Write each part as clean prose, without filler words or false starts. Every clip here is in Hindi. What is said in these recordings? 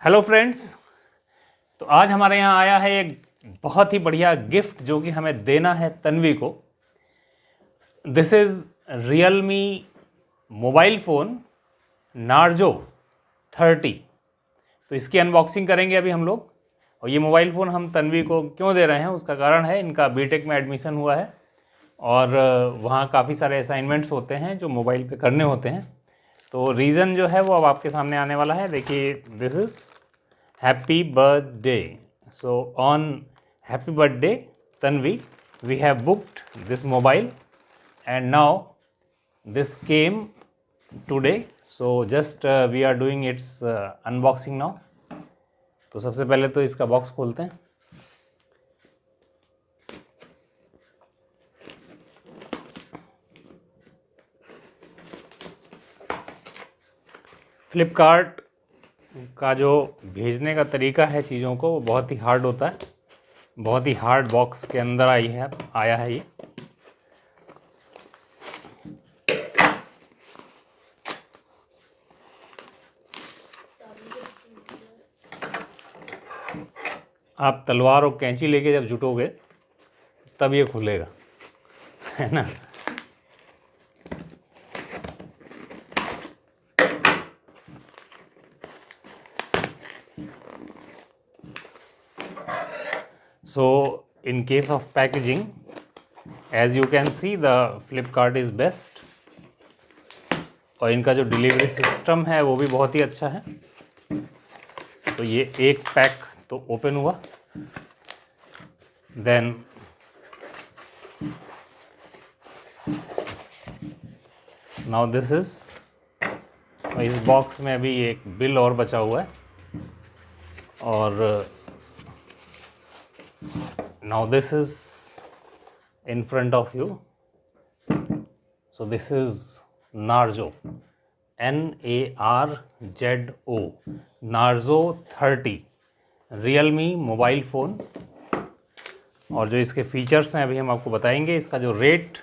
Hello friends. तो आज हमारे यहाँ आया है एक बहुत ही बढ़िया गिफ्ट जो कि हमें देना है तन्वी को। This is Realme mobile phone Narzo 30। तो इसकी अनबॉक्सिंग करेंगे अभी हम लोग। और ये मोबाइल फ़ोन हम तन्वी को क्यों दे रहे हैं, उसका कारण है इनका बीटेक में एडमिशन हुआ है और वहाँ काफ़ी सारे असाइनमेंट्स होते हैं जो मोबाइल पे करने होते हैं। तो रीज़न जो है वो अब आपके सामने आने वाला है। देखिए, this is happy birthday. So on happy birthday Tanvi, we have booked this mobile and now this came today. So just we are doing its unboxing now. तो सबसे पहले तो इसका बॉक्स खोलते हैं। फ्लिपकार्ट का जो भेजने का तरीका है चीज़ों को वो बहुत ही हार्ड होता है। बहुत ही हार्ड बॉक्स के अंदर आया है ये। आप तलवार और कैंची लेके जब जुटोगे तब ये खुलेगा, है ना। So in case of packaging, as you can see, the Flipkart is best. और इनका जो डिलीवरी सिस्टम है वो भी बहुत ही अच्छा है। तो ये एक पैक तो ओपन हुआ, देन नाउ दिस इज, इस बॉक्स में अभी एक बिल और बचा हुआ है और now this is in front of you. So this is Narzo, NARZO, Narzo 30 Realme mobile phone. और जो इसके फीचर्स हैं अभी हम आपको बताएंगे। इसका जो रेट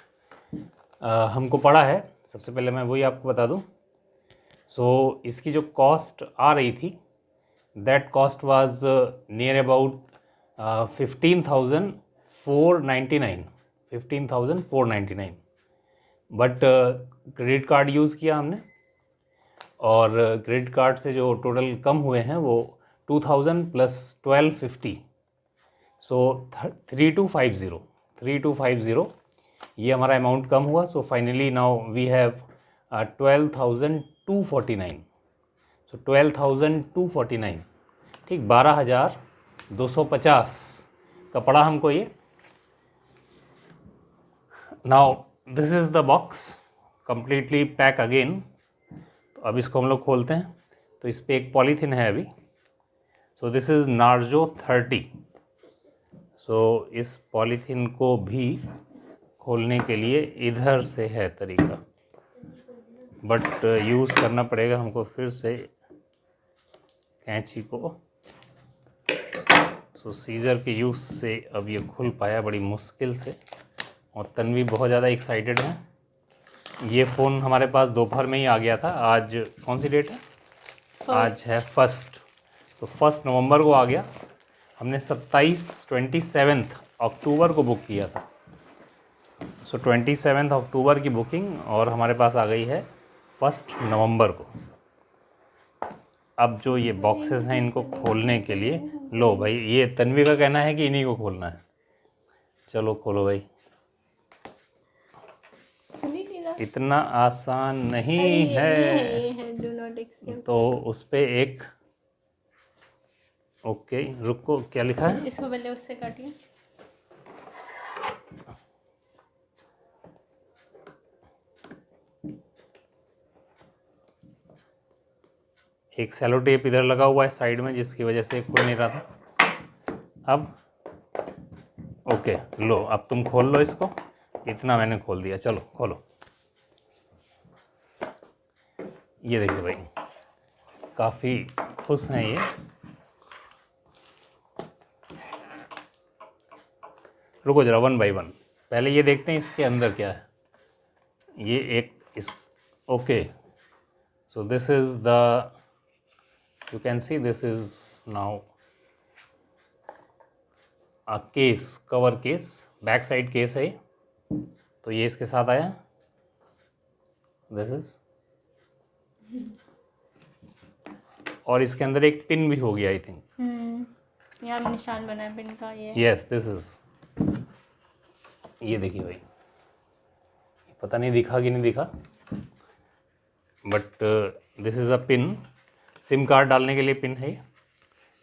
हमको पड़ा है, सबसे पहले मैं वही आपको बता दूं। सो इसकी जो कॉस्ट आ रही थी, that cost was near about 15,499 but credit card use किया हमने और क्रेडिट कार्ड से जो टोटल कम हुए हैं वो 2,000 प्लस 1250, सो 3250 ये हमारा अमाउंट कम हुआ। So finally now we have 12,249। So 12,249, ठीक, 12,250 का पड़ा हमको ये। Now this is the box completely pack again. तो अब इसको हम लोग खोलते हैं। तो इस पर एक पॉलीथीन है अभी। सो दिस इज़ नार्जो 30। सो इस पॉलीथीन को भी खोलने के लिए इधर से है तरीका, बट यूज़ करना पड़ेगा हमको फिर से कैंची को। सो सीज़र के यूज़ से अब ये खुल पाया बड़ी मुश्किल से। और तन्वी बहुत ज़्यादा एक्साइटेड है। ये फ़ोन हमारे पास दोपहर में ही आ गया था। आज कौन सी डेट है? आज है 1 तो 1 नवंबर को आ गया। हमने 27 अक्टूबर को बुक किया था। सो 27 अक्टूबर की बुकिंग और हमारे पास आ गई है 1 नवंबर को। अब जो ये बॉक्सेस हैं इनको खोलने के लिए, लो भाई, ये तन्वी का कहना है कि इन्हीं को खोलना है। चलो खोलो भाई। इतना आसान नहीं है। तो उस पे एक, ओके रुको, क्या लिखा है? इसको पहले उससे काटिए। एक सेलो टेप इधर लगा हुआ है साइड में, जिसकी वजह से खुल नहीं रहा था। अब ओके, लो अब तुम खोल लो इसको। इतना मैंने खोल दिया, चलो खोलो। ये देखिए भाई, काफ़ी खुश हैं ये। रुको जरा, 1 बाय 1 पहले ये देखते हैं इसके अंदर क्या है। ये एक इस, okay, so this is the You can see this is now a case, cover case, back side case है, तो ये इसके साथ आया. दिस इज, और इसके अंदर एक पिन भी हो गया आई थिंक. यहाँ निशान बना है पिन का. ये यस दिस इज, ये देखिए भाई, पता नहीं दिखा कि नहीं दिखा, but this is a pin. Sim card डालने के लिए पिन है.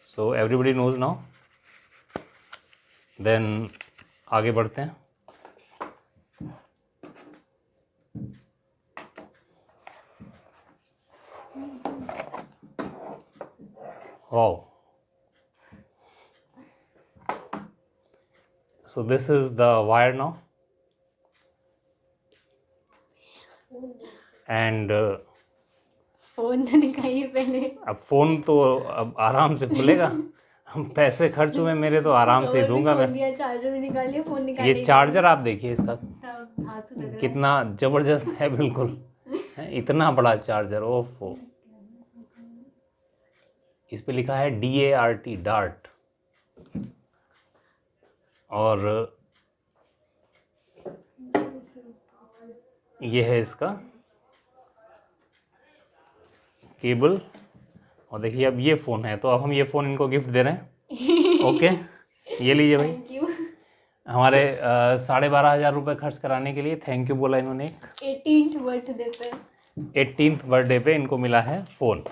So everybody knows now. Then आगे बढ़ते हैं. Wow. So this is the wire now, and phone तो दिखाइए पहले. अब फ़ोन तो अब आराम से खुलेगा. हम पैसे खर्च हुए मेरे, तो आराम से ही दूंगा मैं. चार्जर भी निकालिए, फोन निकालिए. ये चार्जर आप देखिए इसका हाथ से लग रहा है. कितना ज़बरदस्त है, बिल्कुल इतना बड़ा चार्जर. ओफो, इस पे लिखा है DART, डार्ट. और ये है इसका केबल. और देखिए अब ये फ़ोन है, तो अब हम ये फ़ोन इनको गिफ्ट दे रहे हैं. ओके, ये लीजिए भाई. Thank you. हमारे 12,500 रुपये खर्च कराने के लिए थैंक यू बोला इन्होंने. 18th बर्थडे पे, 18th बर्थडे पे इनको मिला है फ़ोन.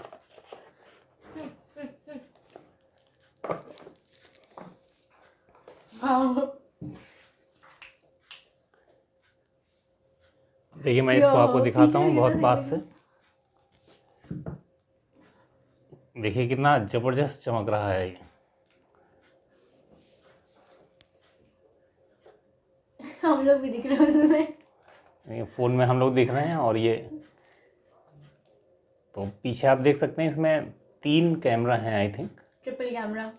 देखिए मैं इसको आपको दिखाता हूँ बहुत पास से. देखिए कितना ज़बरदस्त चमक रहा है ये. हम लोग भी दिख रहे हैं उसमें. ये फ़ोन में हम लोग दिख रहे हैं. और ये तो पीछे आप देख सकते हैं, इसमें 3 कैमरा हैं आई थिंक, ट्रिपल कैमरा,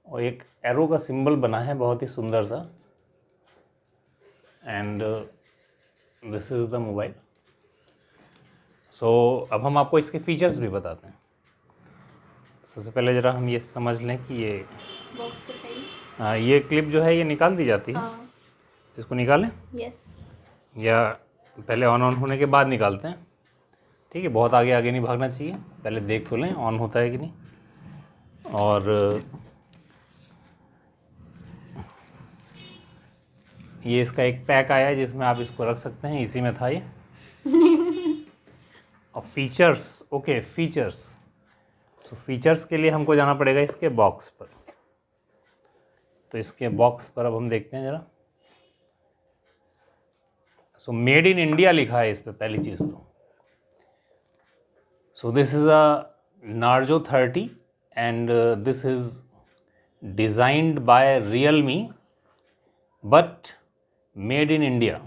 और एक एरो का सिंबल बना है बहुत ही सुंदर सा. And this is the mobile. So अब हम आपको इसके फीचर्स भी बताते हैं. सबसे पहले ज़रा हम ये समझ लें कि ये बॉक्स उठाइए. ये क्लिप जो है ये निकाल दी जाती है. हाँ. इसको निकालें यस. या पहले ऑन होने के बाद निकालते हैं. ठीक है, बहुत आगे आगे नहीं भागना चाहिए, पहले देख तो लें ऑन होता है कि नहीं. और ये इसका एक पैक आया है जिसमें आप इसको रख सकते हैं, इसी में था ये. और फीचर्स, ओके फीचर्स. तो फीचर्स के लिए हमको जाना पड़ेगा इसके बॉक्स पर. तो इसके बॉक्स पर अब हम देखते हैं ज़रा. सो मेड इन इंडिया लिखा है इस पर पहली चीज़ तो. So this is a Narzo 30 and this is designed by Realme but made in India.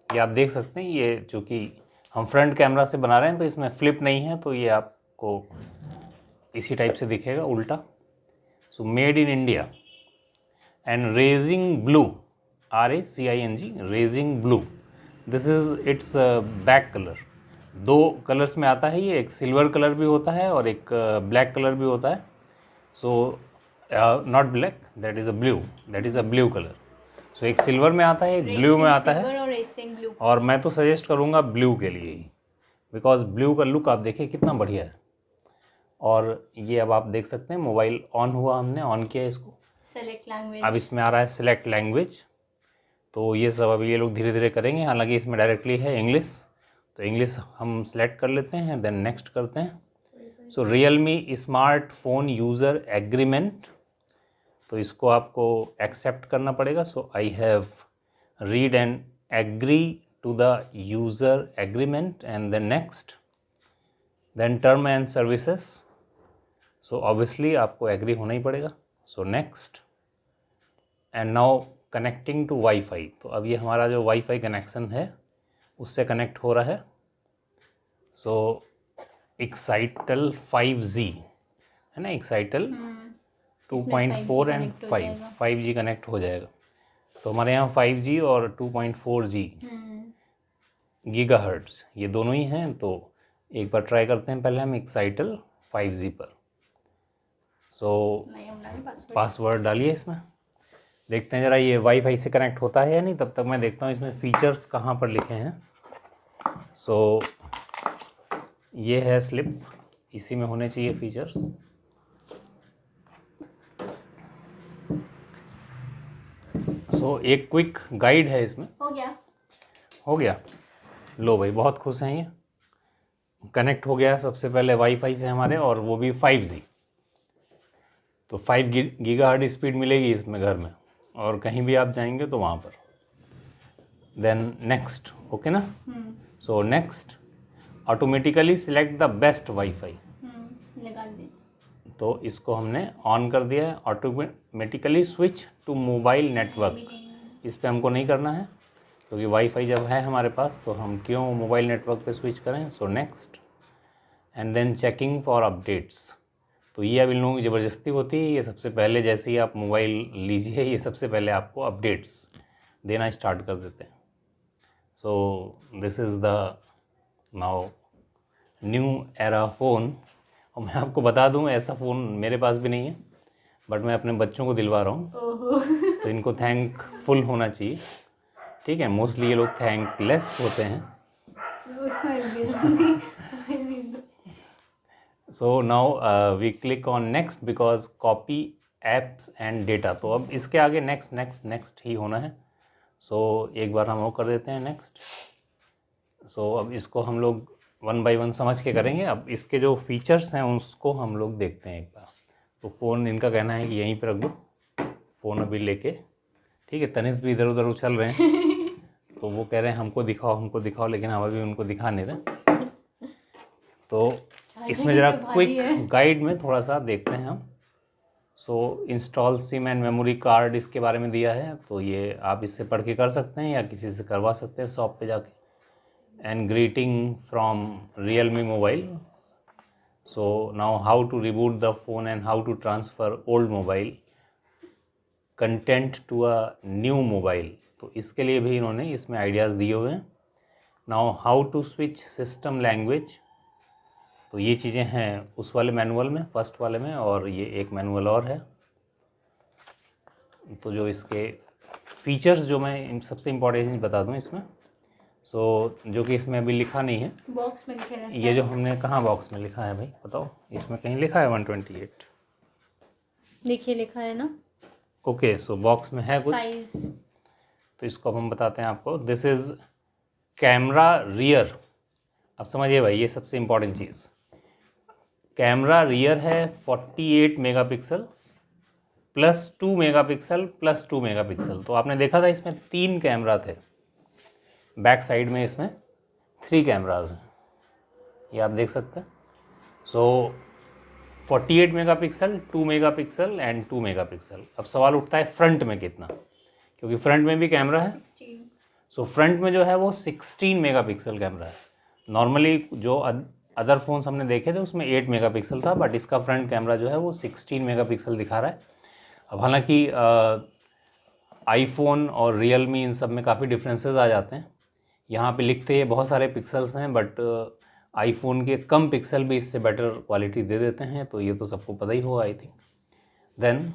ये आप देख सकते हैं, ये चूँकि हम फ्रंट कैमरा से बना रहे हैं तो इसमें फ्लिप नहीं है, तो ये आपको इसी टाइप से दिखेगा उल्टा. So made in India. And raising blue, RACING, raising blue. This is it's back colour. 2 colours में आता है ये, एक सिल्वर कलर भी होता है और एक ब्लैक कलर भी होता है. So not black, that is a blue, that is a blue colour. So एक सिल्वर में आता है, एक ब्लू में आता है, और रेसिंग ब्लू. और मैं तो सजेस्ट करूँगा ब्लू के लिए ही, बिकॉज ब्लू का लुक आप देखिए कितना बढ़िया है. और ये अब आप देख सकते हैं मोबाइल ऑन हुआ, हमने ऑन किया इसको. Select language. अब इसमें आ रहा है सिलेक्ट लैंग्वेज. तो ये सब अभी ये लोग धीरे धीरे करेंगे, हालांकि इसमें डायरेक्टली है इंग्लिश. तो इंग्लिश हम सेलेक्ट कर लेते हैं, देन नेक्स्ट करते हैं. So Realme smartphone user agreement, तो इसको आपको एक्सेप्ट करना पड़ेगा. So I have read and agree to the user agreement and then next. Then term and services. So obviously आपको एग्री होना ही पड़ेगा. So next. And now connecting to wifi. तो अब ये हमारा जो वाईफाई कनेक्शन है उससे कनेक्ट हो रहा है. सो एक्साइटल 5G है ना, एक्साइटल 2.4 एंड 5G कनेक्ट हो जाएगा. तो हमारे यहाँ 5G और 2.4G गीगाहर्ट्ज़ ये दोनों ही हैं. तो एक बार ट्राई करते हैं पहले हम एक्साइटल 5G पर. सो नहीं हम डालें पासवर्ड। पासवर्ड डालिए इसमें, देखते हैं ज़रा ये वाईफाई से कनेक्ट होता है या नहीं। तब तक मैं देखता हूँ इसमें फ़ीचर्स कहाँ पर लिखे हैं। सो ये है स्लिप, इसी में होने चाहिए फ़ीचर्स। सो एक क्विक गाइड है इसमें। हो गया। हो गया, लो भाई बहुत खुश हैं ये, कनेक्ट हो गया सबसे पहले वाईफाई से हमारे, और वो भी 5G। तो 5 गीगाहर्ट्ज़ स्पीड मिलेगी इसमें घर में, और कहीं भी आप जाएंगे तो वहाँ पर। देन नेक्स्ट, ओके ना। So next, automatically select the best wifi. निकाल दे। तो इसको हमने ऑन कर दिया है, automatically switch to mobile network. इस पे हमको नहीं करना है, क्योंकि वाईफाई जब है हमारे पास तो हम क्यों मोबाइल नेटवर्क पे स्विच करें। So next, and then checking for updates. तो ये अब इन लोगों की ज़बरदस्ती होती है, ये सबसे पहले जैसे ही आप मोबाइल लीजिए ये सबसे पहले आपको अपडेट्स देना स्टार्ट कर देते हैं। सो this is the now new era phone. और मैं आपको बता दूं, ऐसा फ़ोन मेरे पास भी नहीं है, बट मैं अपने बच्चों को दिलवा रहा हूँ, तो इनको थैंकफुल होना चाहिए। ठीक है, मोस्टली ये लोग थैंकलेस होते हैं। So now we click on next because copy apps and data. तो अब इसके आगे नेक्स्ट नेक्स्ट नेक्स्ट ही होना है। सो एक बार हम वो कर देते हैं नेक्स्ट। सो अब इसको हम लोग 1 बाय 1 समझ के करेंगे। अब इसके जो फीचर्स हैं उसको हम लोग देखते हैं एक बार। तो फ़ोन इनका कहना है कि यहीं पर रख दो, फ़ोन अभी लेके। ठीक है, तनिष भी इधर उधर उछल रहे हैं तो वो कह रहे हैं हमको दिखाओ, लेकिन हम अभी उनको दिखा नहीं रहे। तो इसमें ज़रा क्विक गाइड में थोड़ा सा देखते हैं हम। So install SIM and memory card इसके बारे में दिया है, तो ये आप इससे पढ़ के कर सकते हैं या किसी से करवा सकते हैं शॉप पे जाके। And greeting from Realme mobile. So now how to reboot the phone and how to transfer old mobile content to a new mobile. तो इसके लिए भी इन्होंने इसमें आइडियाज़ दिए हुए हैं। Now how to switch system language. तो ये चीज़ें हैं उस वाले मैनुअल में, फर्स्ट वाले में, और ये एक मैनुअल और है। तो जो इसके फीचर्स जो मैं सबसे इम्पोर्टेंट बता दूं इसमें, सो जो कि इसमें अभी लिखा नहीं है, बॉक्स में लिखा रहता है। ये जो हमने कहाँ बॉक्स में लिखा है भाई बताओ, इसमें कहीं लिखा है 128? देखिए लिखा है ना। ओके, सो बॉक्स में है कुछ, साइज। तो इसको अब हम बताते हैं आपको। This is camera rear. अब समझिए भाई, ये सबसे इम्पोर्टेंट चीज़, कैमरा रियर है 48 megapixel plus 2 megapixel plus 2 megapixel. तो आपने देखा था इसमें 3 कैमरा थे, बैक साइड में इसमें 3 कैमराज हैं, ये आप देख सकते हैं। सो 48 मेगापिक्सल, 2 मेगापिक्सल एंड 2 मेगापिक्सल। अब सवाल उठता है फ्रंट में कितना, क्योंकि फ्रंट में भी कैमरा है। सो फ्रंट में जो है वो 16 मेगापिक्सल कैमरा है। नॉर्मली जो अदर फ़ोन्स हमने देखे थे उसमें 8 मेगापिक्सल था, बट इसका फ्रंट कैमरा जो है वो 16 मेगापिक्सल दिखा रहा है। अब हालांकि आईफोन और रियलमी इन सब में काफ़ी डिफरेंसेस आ जाते हैं। यहाँ पे लिखते हैं बहुत सारे पिक्सल्स हैं, बट आईफोन के कम पिक्सल भी इससे बेटर क्वालिटी दे देते हैं, तो ये तो सबको पता ही होगा आई थिंक। देन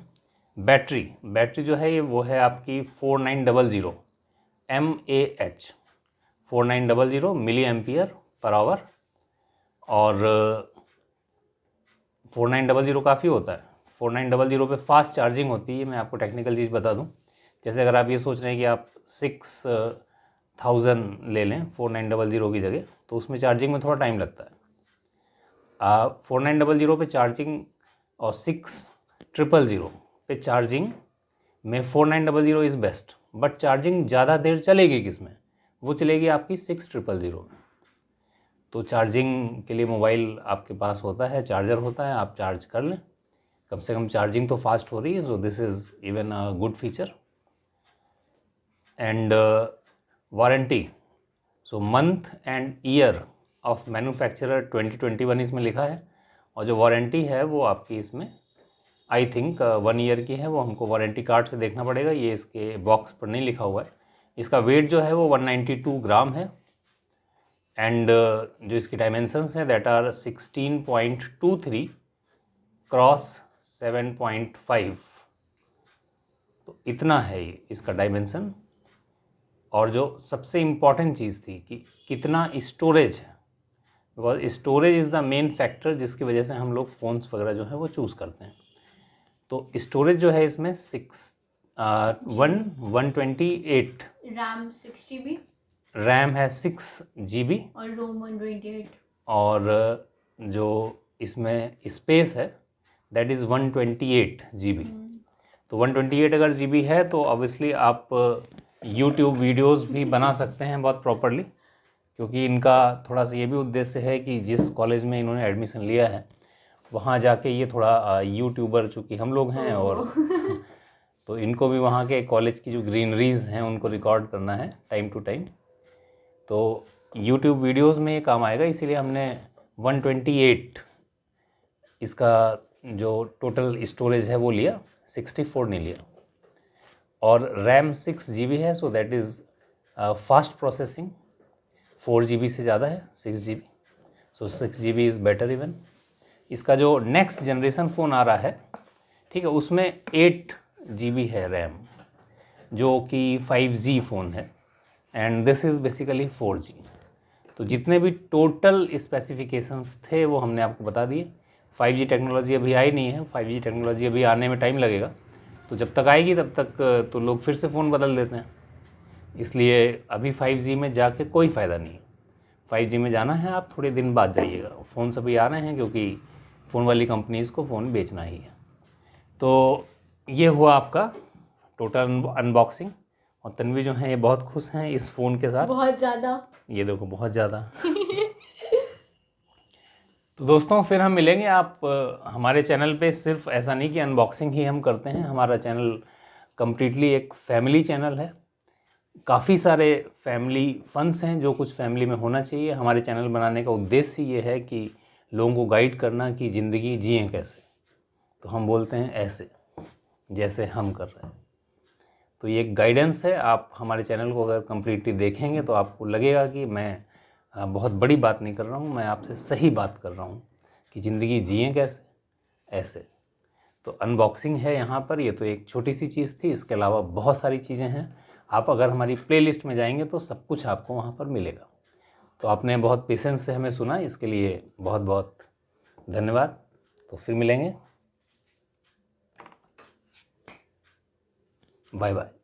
बैटरी जो है ये वो है आपकी 4900 mAh, 4900 milli ampere per hour. और 4900 काफ़ी होता है। 4900 पे फास्ट चार्जिंग होती है। मैं आपको टेक्निकल चीज़ बता दूं, जैसे अगर आप ये सोच रहे हैं कि आप 6000 ले लें 4900 की जगह, तो उसमें चार्जिंग में थोड़ा टाइम लगता है। 4900 पे चार्जिंग और 6000 पे चार्जिंग में 4900 इज़ बेस्ट, बट चार्जिंग ज़्यादा देर चलेगी किसमें, वो चलेगी आपकी 6000 में। तो चार्जिंग के लिए मोबाइल आपके पास होता है, चार्जर होता है, आप चार्ज कर लें, कम से कम चार्जिंग तो फास्ट हो रही है। सो this is even a good feature. And warranty, so month and year of manufacturer 2021 इसमें लिखा है, और जो वारंटी है वो आपकी इसमें आई थिंक 1 ईयर की है। वो हमको वारंटी कार्ड से देखना पड़ेगा, ये इसके बॉक्स पर नहीं लिखा हुआ है। इसका वेट जो है वो 192 ग्राम है। एंड जो इसकी डायमेंशंस हैं दैट आर 16.23 क्रॉस 7.5, तो इतना है ये इसका डायमेंशन। और जो सबसे इम्पॉर्टेंट चीज़ थी कि कितना स्टोरेज है, because storage is the main factor जिसकी वजह से हम लोग फ़ोन्स वगैरह जो है वो चूज़ करते हैं। तो स्टोरेज जो है इसमें 128, रैम 6 GB रैम है 6 GB, और रोम 128। और जो इसमें स्पेस है दैट इज़ 128 GB। तो 128 अगर GB है तो ऑब्वियसली आप यूट्यूब वीडियोस भी बना सकते हैं बहुत प्रॉपरली, क्योंकि इनका थोड़ा सा ये भी उद्देश्य है कि जिस कॉलेज में इन्होंने एडमिशन लिया है वहाँ जाके ये थोड़ा यूट्यूबर चूँकि हम लोग हैं और तो इनको भी वहाँ के कॉलेज की जो ग्रीनरीज हैं उनको रिकॉर्ड करना है टाइम टू टाइम। तो यूट्यूब वीडियोस में ये काम आएगा, इसीलिए हमने 128 इसका जो टोटल स्टोरेज है वो लिया, 64 नहीं लिया। और रैम 6 GB है, so that is fast processing, 4 GB से ज़्यादा है 6 GB, so 6 GB is better even. इसका जो नेक्स्ट जनरेशन फ़ोन आ रहा है, ठीक है, उसमें 8 GB है रैम, जो कि 5G फ़ोन है, and this is basically 4G। तो जितने भी टोटल स्पेसिफिकेशंस थे वो हमने आपको बता दिए। 5G टेक्नोलॉजी अभी आई नहीं है, 5G टेक्नोलॉजी अभी आने में टाइम लगेगा, तो जब तक आएगी तब तक तो लोग फिर से फ़ोन बदल देते हैं, इसलिए अभी 5G में जाके कोई फ़ायदा नहीं है। 5G में जाना है आप थोड़े दिन बाद जाइएगा, फ़ोन सभी आ रहे हैं क्योंकि फ़ोन वाली कंपनीज़ को फ़ोन बेचना ही है। तो ये हुआ आपका टोटल अनबॉक्सिंग, और तन्वी जो है ये बहुत खुश हैं इस फ़ोन के साथ, बहुत ज़्यादा, ये देखो बहुत ज़्यादा। तो दोस्तों फिर हम मिलेंगे। आप हमारे चैनल पे सिर्फ ऐसा नहीं कि अनबॉक्सिंग ही हम करते हैं, हमारा चैनल कम्प्लीटली एक फैमिली चैनल है। काफ़ी सारे फैमिली फंस हैं जो कुछ फैमिली में होना चाहिए। हमारे चैनल बनाने का उद्देश्य ये है कि लोगों को गाइड करना कि ज़िंदगी जिएं कैसे, तो हम बोलते हैं ऐसे जैसे हम कर रहे हैं। तो ये एक गाइडेंस है। आप हमारे चैनल को अगर कम्प्लीटली देखेंगे तो आपको लगेगा कि मैं बहुत बड़ी बात नहीं कर रहा हूँ, मैं आपसे सही बात कर रहा हूँ कि ज़िंदगी जिएं कैसे, ऐसे। तो अनबॉक्सिंग है यहाँ पर, ये तो एक छोटी सी चीज़ थी, इसके अलावा बहुत सारी चीज़ें हैं। आप अगर हमारी प्लेलिस्ट में जाएंगे तो सब कुछ आपको वहाँ पर मिलेगा। तो आपने बहुत पेशेंस से हमें सुना, इसके लिए बहुत बहुत धन्यवाद। तो फिर मिलेंगे, बाय बाय।